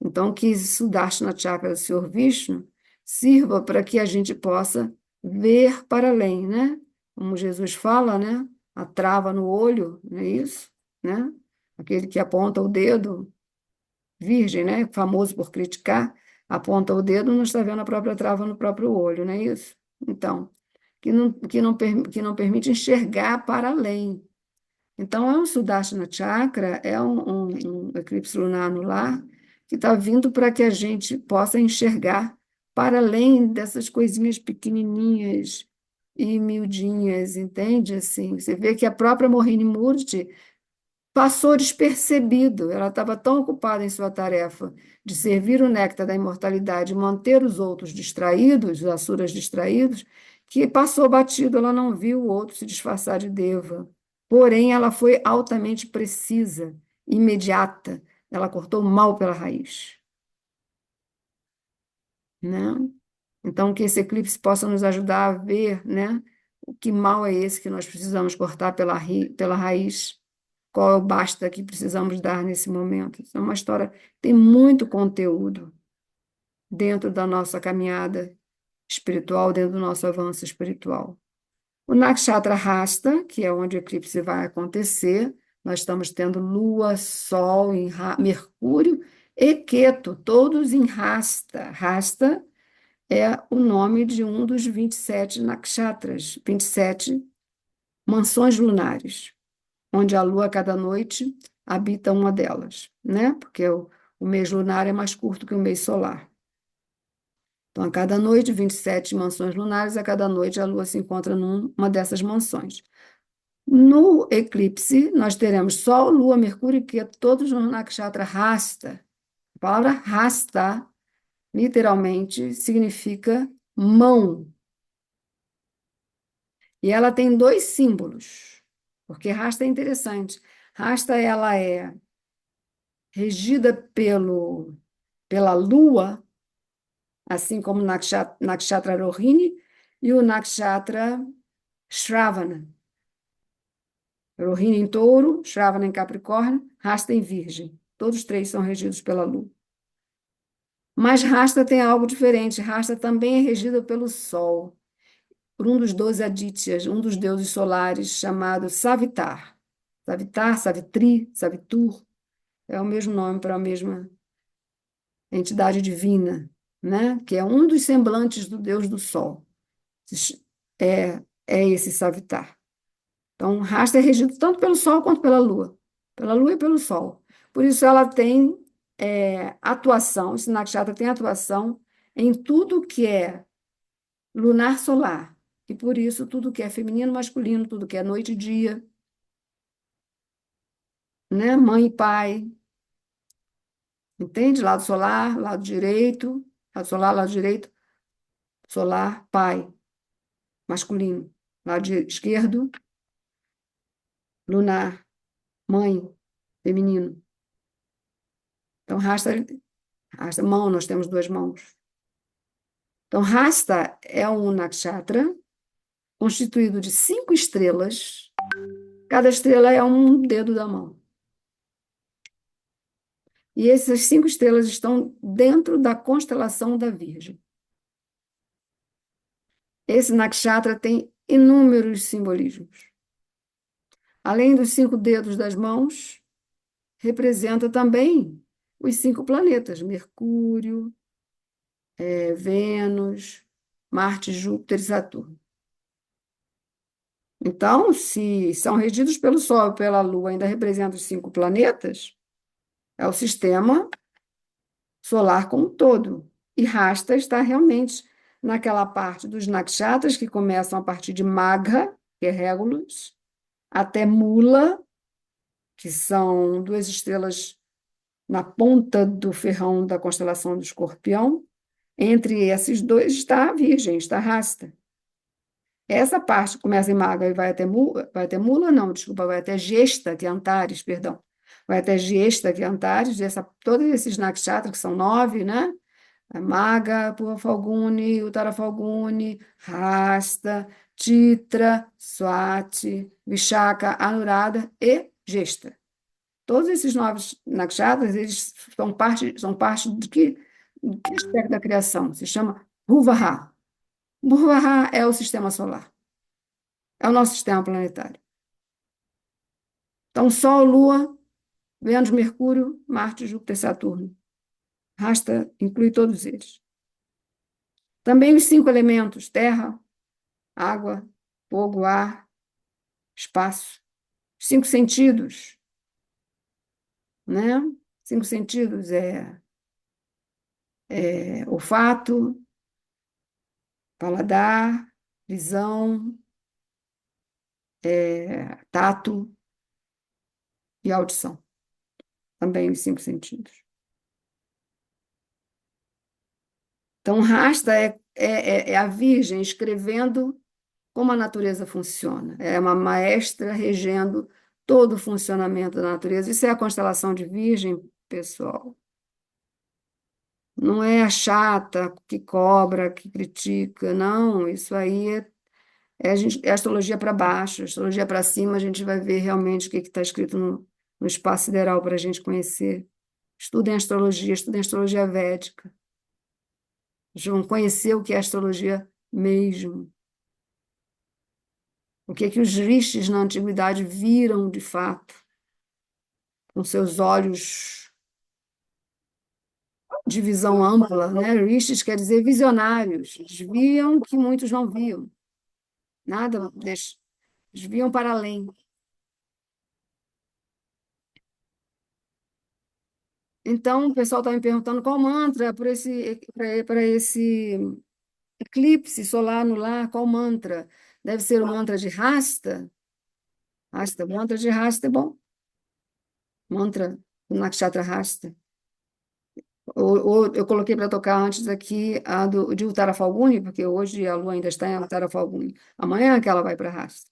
Então, que isso Sudarshana Chakra do Senhor Vishnu sirva para que a gente possa ver para além, né? como Jesus fala, né? A trava no olho, não é isso? Né? Aquele que aponta o dedo, virgem, né? Famoso por criticar, aponta o dedo, não está vendo a própria trava no próprio olho, não é isso? Então, que não permite enxergar para além. Então, é um Sudarshana Chakra, é um eclipse lunar anular, que está vindo para que a gente possa enxergar para além dessas coisinhas pequenininhas e miudinhas, entende? Assim, você vê que a própria Mohini Murti passou despercebido. Ela estava tão ocupada em sua tarefa de servir o néctar da imortalidade e manter os outros distraídos, os asuras distraídos, que passou batido, ela não viu o outro se disfarçar de deva. Porém, ela foi altamente precisa, imediata. Ela cortou o mal pela raiz, né? Então, que esse eclipse possa nos ajudar a ver, né, o que mal é esse que nós precisamos cortar pela raiz, qual é o basta que precisamos dar nesse momento. Isso é uma história, tem muito conteúdo dentro da nossa caminhada espiritual, dentro do nosso avanço espiritual. O Nakshatra Hasta, que é onde o eclipse vai acontecer, nós estamos tendo Lua, Sol, Mercúrio e Queto, todos em Hasta. Hasta é o nome de um dos 27 nakshatras, 27 mansões lunares, onde a Lua, cada noite, habita uma delas, né? Porque o mês lunar é mais curto que o mês solar. Então, a cada noite, 27 mansões lunares, a cada noite a Lua se encontra numa dessas mansões. No eclipse, nós teremos Sol, Lua, Mercúrio e Ketu, todos no nakshatra Hasta. A palavra Hasta, literalmente, significa mão. E ela tem dois símbolos, porque Hasta é interessante. Hasta, ela é regida pela Lua, assim como o Nakshatra Rohini e o Nakshatra Shravana. Rohini em touro, Shravana em Capricórnio, Hasta em Virgem. Todos três são regidos pela Lua. Mas Hasta tem algo diferente. Hasta também é regida pelo Sol, por um dos 12 Adityas, um dos deuses solares, chamado Savitar. Savitar, Savitri, Savitur, é o mesmo nome para a mesma entidade divina, né? Que é um dos semblantes do Deus do Sol. É esse Savitar. Então, Rasta é regido tanto pelo Sol quanto pela Lua e pelo Sol. Por isso, ela tem atuação, esse nakshatra tem atuação em tudo que é lunar solar. E por isso, tudo que é feminino, masculino, tudo que é noite e dia, né? Mãe e pai, entende? Lado solar, lado solar, lado direito, solar, pai, masculino. Esquerdo, lunar, mãe, feminino. Então, rasta mão, nós temos duas mãos. Então, Rasta é um nakshatra constituído de 5 estrelas. Cada estrela é um dedo da mão. E essas 5 estrelas estão dentro da constelação da Virgem. Esse nakshatra tem inúmeros simbolismos. Além dos 5 dedos das mãos, representa também os 5 planetas: Mercúrio, Vênus, Marte, Júpiter e Saturno. Então, se são regidos pelo Sol e pela Lua, ainda representam os 5 planetas, é o sistema solar como um todo. E Rasta está realmente naquela parte dos nakshatras que começam a partir de Magha, que é Régulos, até Mula, que são 2 estrelas na ponta do ferrão da constelação do Escorpião. Entre esses dois está a Virgem, está a Rasta. Essa parte começa em Maga e vai até Mula, não, desculpa, vai até Gesta, que é Antares, perdão. Vai até Gesta, que é Antares, todos esses nakshatras, que são 9, né? Maga, Purva Falguni, Uttara Falguni, Hasta, Titra, Swati, Vishaka, Anuradha e Gesta. Todos esses 9 nakshatras, eles são parte de que aspecto da criação? Se chama Bhuvaha. Bhuvaha é o sistema solar. É o nosso sistema planetário. Então, Sol, Lua, Vênus, Mercúrio, Marte, Júpiter, Saturno. Rasta inclui todos eles. Também os cinco elementos: terra, água, fogo, ar, espaço. Os cinco sentidos, né? Cinco sentidos é olfato, paladar, visão, tato e audição. Também os cinco sentidos. Então, Rasta é a Virgem escrevendo como a natureza funciona. É uma maestra regendo todo o funcionamento da natureza. Isso é a constelação de Virgem, pessoal. Não é a chata que cobra, que critica, não. Isso aí é astrologia para baixo, astrologia para cima, a gente vai ver realmente o que está escrito no espaço sideral para a gente conhecer. Estudem astrologia védica. Vão conhecer o que é astrologia mesmo. O que é que os rishis na antiguidade viram de fato, com seus olhos de visão ampla, né? Rishis quer dizer visionários. Eles viam que muitos não viam. Nada, eles viam para além. Então, o pessoal está me perguntando qual mantra para esse eclipse solar no lar, qual mantra? Deve ser o mantra de Rasta? Rasta, mantra de Rasta é bom. Mantra do Nakshatra Rasta. Ou eu coloquei para tocar antes aqui de Uttara Falguni, porque hoje a lua ainda está em Uttara Falguni. Amanhã que ela vai para Rasta.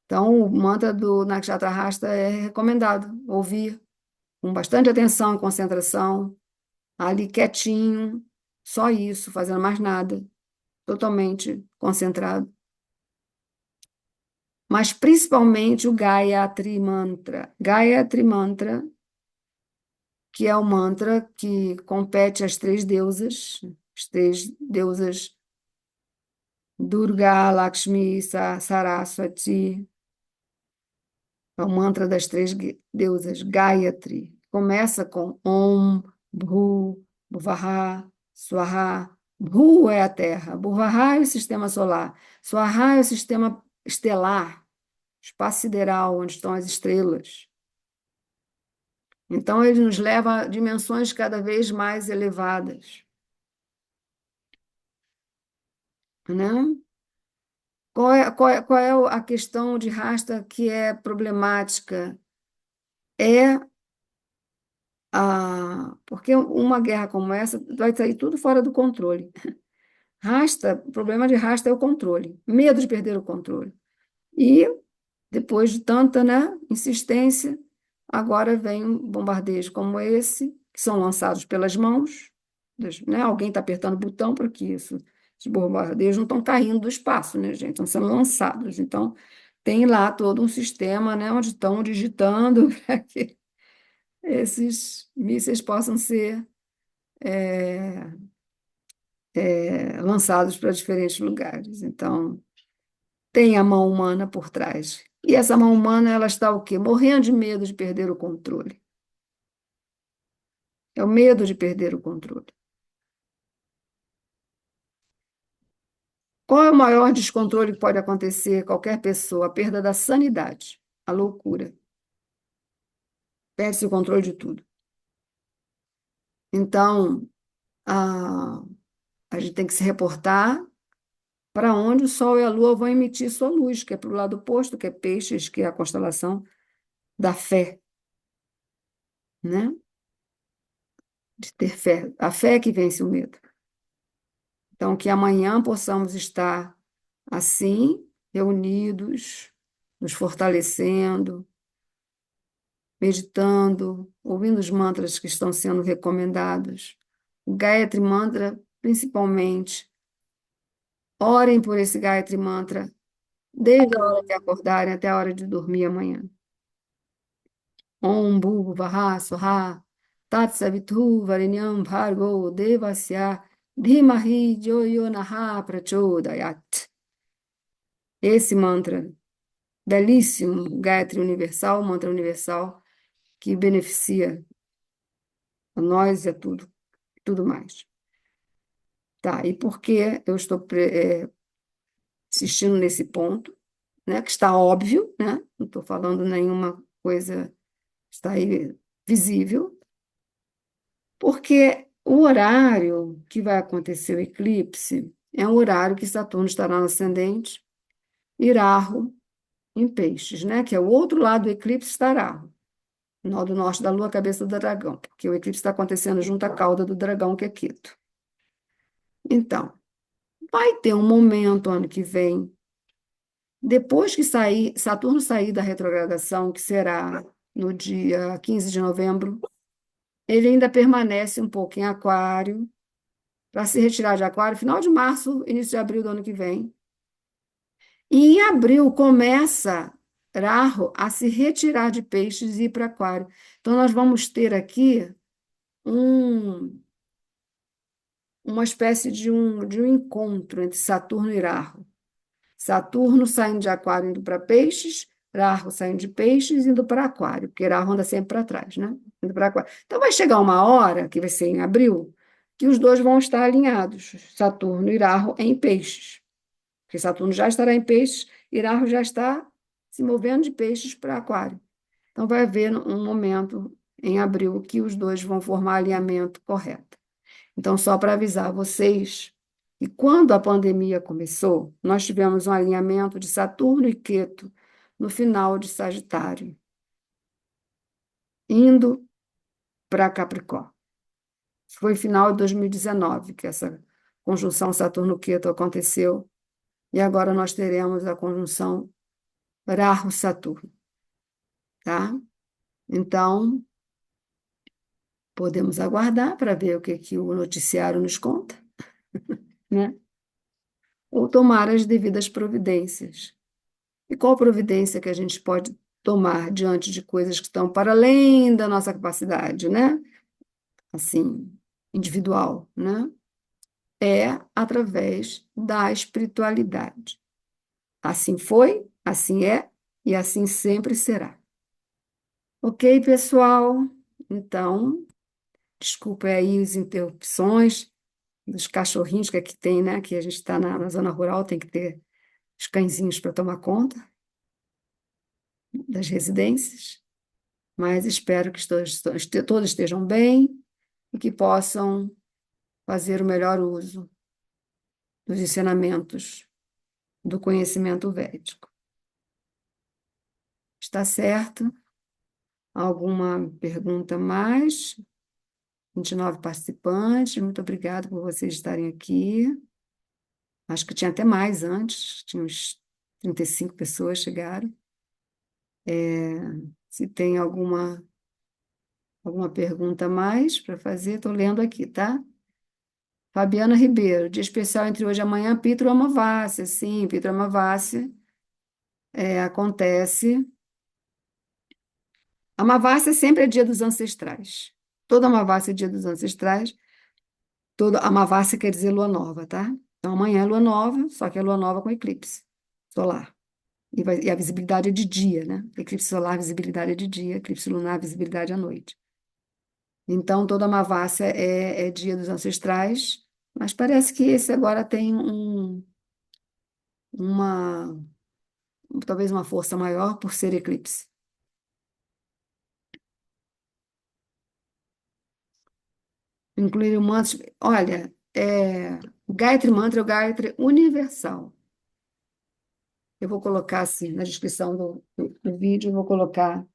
Então, o mantra do Nakshatra Rasta é recomendado ouvir com bastante atenção e concentração, ali quietinho, só isso, fazendo mais nada, totalmente concentrado. Mas principalmente o Gayatri Mantra. Gayatri Mantra, que é o mantra que compete às as três deusas Durga, Lakshmi, Saraswati. É o mantra das três deusas, Gayatri. Começa com Om, Bhu, Bhuvaha, Swaha. Bhu é a Terra, Bhuvaha é o sistema solar, Swaha é o sistema estelar, espaço sideral, onde estão as estrelas. Então, ele nos leva a dimensões cada vez mais elevadas, né? Qual é a questão de Rasta que é problemática? É porque uma guerra como essa vai sair tudo fora do controle. O problema de Rasta é o controle, medo de perder o controle. E depois de tanta, né, insistência, agora vem um bombardeio como esse, que são lançados pelas mãos, né? Alguém está apertando o botão para que esses bombardeios não estão caindo do espaço, né, gente? Estão sendo lançados. Então, tem lá todo um sistema, né, onde estão digitando para que esses mísseis possam ser lançados para diferentes lugares. Então, tem a mão humana por trás. E essa mão humana, ela está o quê? Morrendo de medo de perder o controle. É o medo de perder o controle. Qual é o maior descontrole que pode acontecer a qualquer pessoa? A perda da sanidade, a loucura. Perde-se o controle de tudo. Então, a, a gente tem que se reportar para onde o Sol e a Lua vão emitir sua luz, que é para o lado oposto, que é Peixes, que é a constelação da fé, né? De ter fé. A fé é que vence o medo. Então, que amanhã possamos estar assim, reunidos, nos fortalecendo, meditando, ouvindo os mantras que estão sendo recomendados. O Gayatri Mantra, principalmente. Orem por esse Gayatri Mantra, desde a hora de acordarem até a hora de dormir amanhã. Om Bhurvah Swaha Tatsavitu Varenyam Bhargo Devasya Dhimahi Jo Yo Naha Prachodayat. esse mantra belíssimo, Gayatri Universal, mantra universal, que beneficia a nós e a tudo, tudo mais. Tá, e por que eu estou insistindo nesse ponto, né, que está óbvio, né? Não estou falando nenhuma coisa que está aí visível, porque o horário que vai acontecer o eclipse é um horário que Saturno estará no ascendente, Iraho em Peixes, né? Que é o outro lado do eclipse estará, nó do norte da Lua, cabeça do dragão, porque o eclipse está acontecendo junto à cauda do dragão, que é Queto. Então, vai ter um momento ano que vem, depois que sair, Saturno sair da retrogradação, que será no dia 15 de novembro, ele ainda permanece um pouco em Aquário, para se retirar de Aquário, final de março, início de abril do ano que vem. E em abril começa Rahu a se retirar de Peixes e ir para Aquário. Então, nós vamos ter aqui um, uma espécie de um encontro entre Saturno e Rahu. Saturno saindo de Aquário, indo para Peixes, Rahu saindo de Peixes, indo para Aquário, porque Rahu anda sempre para trás, né? Indo para Aquário. Então, vai chegar uma hora, que vai ser em abril, que os dois vão estar alinhados, Saturno e Rahu em Peixes. Porque Saturno já estará em Peixes, e Rahu já está se movendo de Peixes para Aquário. Então, vai haver um momento em abril que os dois vão formar alinhamento correto. Então, só para avisar vocês, e quando a pandemia começou, nós tivemos um alinhamento de Saturno e Queto no final de Sagitário, indo para Capricórnio. Foi final de 2019 que essa conjunção Saturno-Queto aconteceu, e agora nós teremos a conjunção Rahu-Saturno, tá? Então, podemos aguardar para ver o que o noticiário nos conta, né? Ou tomar as devidas providências. E qual providência que a gente pode tomar diante de coisas que estão para além da nossa capacidade, né? Assim, individual, né? É através da espiritualidade. Assim foi, assim é e assim sempre será. Ok, pessoal? Então, desculpa aí as interrupções dos cachorrinhos que aqui tem, né? Que a gente está na zona rural, tem que ter os cãezinhos para tomar conta das residências. Mas espero que todos estejam bem e que possam fazer o melhor uso dos ensinamentos do conhecimento védico. Está certo? Alguma pergunta mais? 29 participantes, muito obrigada por vocês estarem aqui. Acho que tinha até mais antes, tinha uns 35 pessoas chegaram. Se tem alguma pergunta a mais para fazer, estou lendo aqui, tá? Fabiana Ribeiro, dia especial entre hoje e amanhã, Pitru Amavasya. Sim, Pitru Amavasya acontece. Amavasya sempre é dia dos ancestrais. Toda Amavasya é dia dos ancestrais. Toda Amavasya quer dizer lua nova, tá? Então amanhã é lua nova, só que é lua nova com eclipse solar. E a visibilidade é de dia, né? Eclipse solar, visibilidade é de dia, eclipse lunar, visibilidade à noite. Então, toda Amavasya é dia dos ancestrais, mas parece que esse agora tem uma, talvez uma força maior por ser eclipse. Incluir o mantra, olha, o Gayatri Mantra é o Gayatri universal. Eu vou colocar assim, na descrição do vídeo, eu vou colocar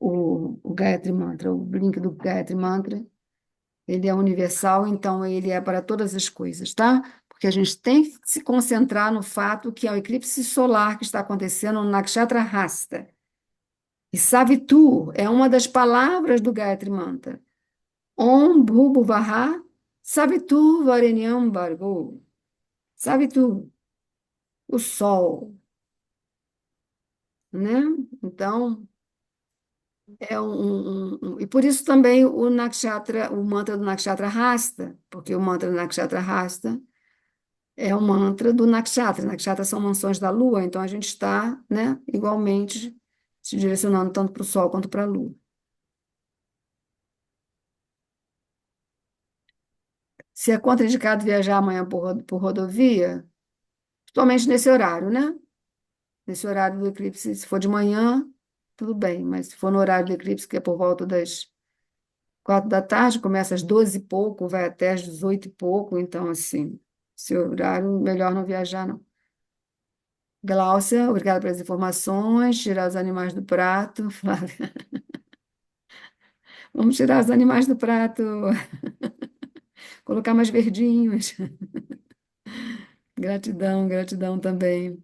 o Gayatri Mantra, o link do Gayatri Mantra. Ele é universal, então ele é para todas as coisas, tá? Porque a gente tem que se concentrar no fato que é o eclipse solar que está acontecendo no Nakshatra Hasta. E Savitur é uma das palavras do Gayatri Mantra. Om Bhuvavaha Savitur Varenyam Bhargo. Savitur, o sol, né? Então, e por isso também o Nakshatra, o mantra do Nakshatra Hasta, porque o mantra do Nakshatra Hasta É o mantra do Nakshatra. Nakshatra são mansões da Lua, então a gente está, né, igualmente se direcionando tanto para o Sol quanto para a Lua. Se é contraindicado viajar amanhã por rodovia, somente nesse horário, né? Nesse horário do eclipse, se for de manhã, tudo bem, mas se for no horário do eclipse, que é por volta das 4 da tarde, começa às 12 e pouco, vai até às 18 e pouco, então, assim, esse horário, melhor não viajar, não. Gláucia, obrigada pelas informações. Tirar os animais do prato. Flávia, vamos tirar os animais do prato, colocar mais verdinhos. Gratidão, gratidão também.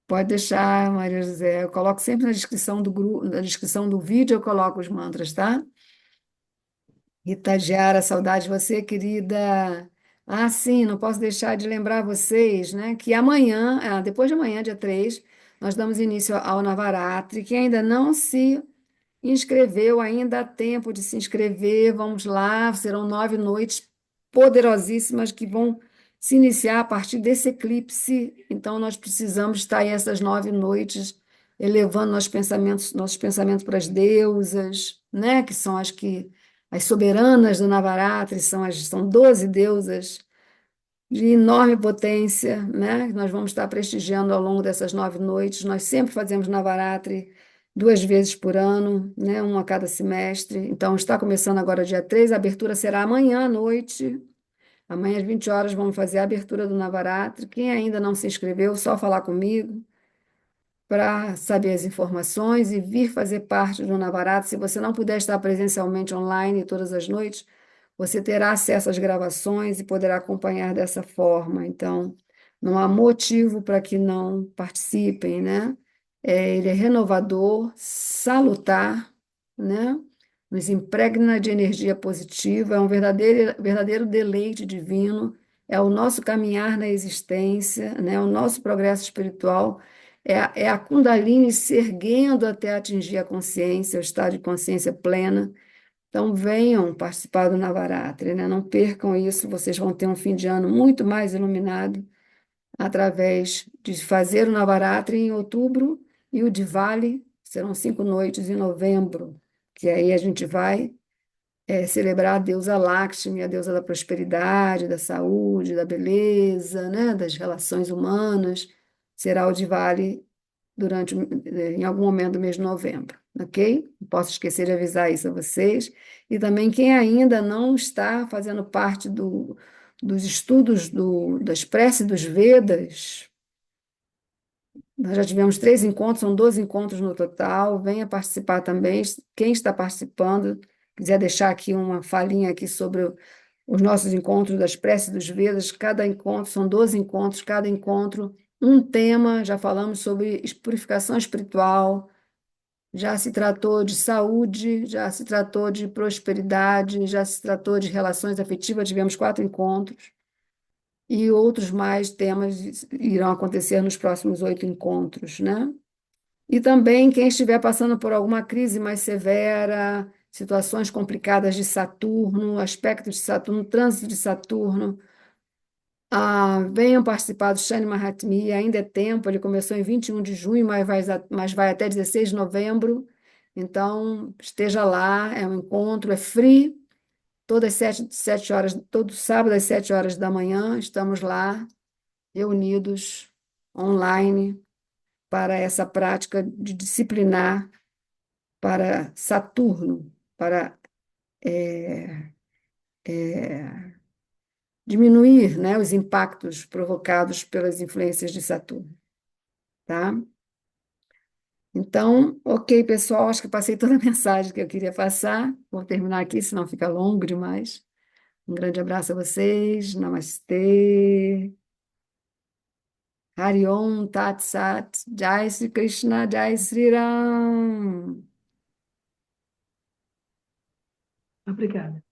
Pode deixar, Maria José. Eu coloco sempre na descrição do grupo, na descrição do vídeo, eu coloco os mantras, tá? Rita Giara, saudade de você, querida. Ah, sim, não posso deixar de lembrar vocês, né, que amanhã, depois de amanhã, dia 3, nós damos início ao Navaratri. Quem ainda não se inscreveu, ainda há tempo de se inscrever. Vamos lá, serão 9 noites poderosíssimas que vão se iniciar a partir desse eclipse. Então, nós precisamos estar aí essas 9 noites elevando nossos pensamentos para as deusas, né? Que são as soberanas do Navaratri, são 12 deusas de enorme potência, né? Que nós vamos estar prestigiando ao longo dessas 9 noites. Nós sempre fazemos Navaratri 2 vezes por ano, né? Uma a cada semestre. Então, está começando agora dia 3, a abertura será amanhã à noite. Amanhã às 20 horas vamos fazer a abertura do Navaratri. Quem ainda não se inscreveu, só falar comigo para saber as informações e vir fazer parte do Navaratri. Se você não puder estar presencialmente online todas as noites, você terá acesso às gravações e poderá acompanhar dessa forma. Então, não há motivo para que não participem, né? Ele é renovador, salutar, né? Nos impregna de energia positiva, é um verdadeiro deleite divino, é o nosso caminhar na existência, né? O nosso progresso espiritual é a Kundalini se erguendo até atingir a consciência, o estado de consciência plena. Então, venham participar do Navaratri, né? Não percam isso, vocês vão ter um fim de ano muito mais iluminado através de fazer o Navaratri em outubro e o Diwali, serão 5 noites em novembro, que aí a gente vai celebrar a deusa Lakshmi, a deusa da prosperidade, da saúde, da beleza, né? Das relações humanas. Será o Diwali em algum momento do mês de novembro, ok? Não posso esquecer de avisar isso a vocês. E também quem ainda não está fazendo parte dos estudos das preces dos Vedas, nós já tivemos 3 encontros, são 12 encontros no total. Venha participar também. Quem está participando, quiser deixar aqui uma falinha aqui sobre os nossos encontros das preces dos Vedas, cada encontro, são 12 encontros, cada encontro, um tema. Já falamos sobre purificação espiritual, já se tratou de saúde, já se tratou de prosperidade, já se tratou de relações afetivas, tivemos 4 encontros, e outros mais temas irão acontecer nos próximos 8 encontros, né? E também quem estiver passando por alguma crise mais severa, situações complicadas de Saturno, aspectos de Saturno, trânsito de Saturno, venham participar do Shani Mahatmya, ainda é tempo, ele começou em 21 de junho, mas vai até 16 de novembro, então esteja lá, é um encontro, é free, todas as 7 horas, todo sábado às 7 horas da manhã, estamos lá, reunidos, online, para essa prática de disciplinar para Saturno, para diminuir, né, os impactos provocados pelas influências de Saturno, tá? Então, ok, pessoal, acho que passei toda a mensagem que eu queria passar. Vou terminar aqui, senão fica longo demais. Um grande abraço a vocês. Namastê. Hari Om Tat Sat. Jai Sri Krishna, Jai Sri Ram. Obrigada.